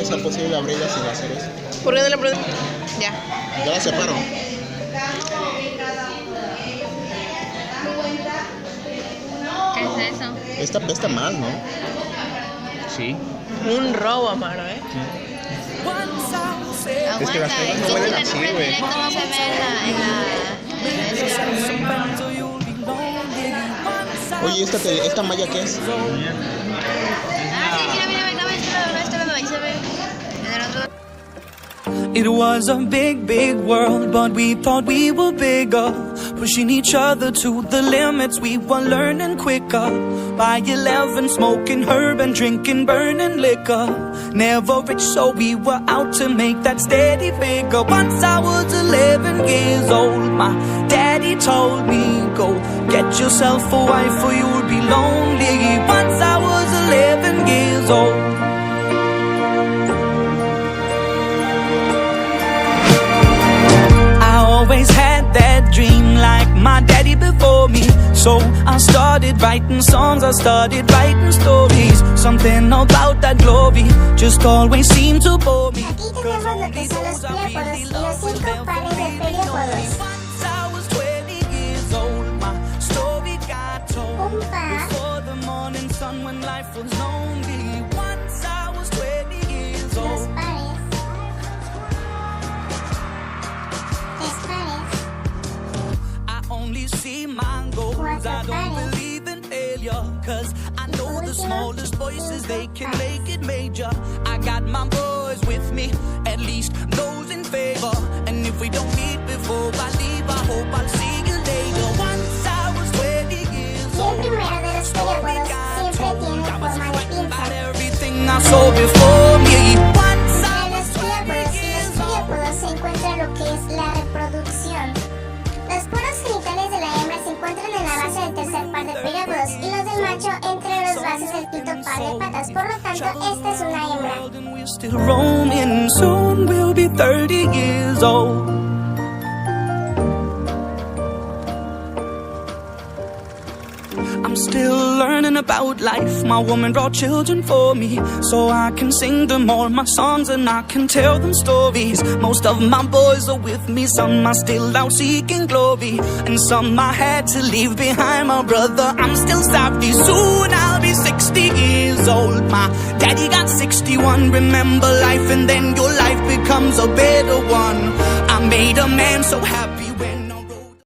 que sea posible abrirla sin hacer eso. ¿Por qué no le pones? Ya. Ya la separo. ¿Qué es eso? Esta pesta más, ¿no? Sí. Un robo, Amaro, ¿eh? Es que las cosas no huelen así, güey. Directo no se ve Oye, ¿esta malla qué es? Ah, sí, mira, no, este bebé, ahí se ve. En el otro. It was a big, big world, but we thought we were bigger. Pushing each other to the limits, we were learning quicker. By 11, smoking herb and drinking burning liquor. Never rich, so we were out to make that steady figure. Once I was 11 years old, my daddy told me, go get yourself a wife or you'll be lonely. Once I was 11 years old. Always had that dream like my daddy before me. So I started writing songs, I started writing stories. Something about that glory just always seemed to bore me. Aquí tenemos lo que son los piriápodos y los 5 pares de piriápodos. Un par. Dos pares. See my goals, I don't believe in failure, cause I know the smallest voices, they can make it major. I got my boys with me, at least those in favor. And if we don't meet before I leave, I hope I'll see you later. Once I was 20 years old, Y el primero de los piriápodos siempre tiene forma de pinza. everything I saw before me. Once I Entre los piriápodos y los piriápodos se encuentra lo que es la reproducción. Los poros genitales de la hembra se encuentran en la base del tercer par de piriápodos y los del macho entre las bases del quinto par de patas. Por lo tanto, esta es una hembra. we're still roaming, soon we'll be 30 years old. I'm still learning about life. My woman brought children for me, so I can sing them all my songs and I can tell them stories. Most of my boys are with me, some are still out seeking glory, and some I had to leave behind. My brother, I'm still savvy. Soon I'll be 60 years old. My daddy got 61. Remember life and then your life becomes a better one. I made a man so happy.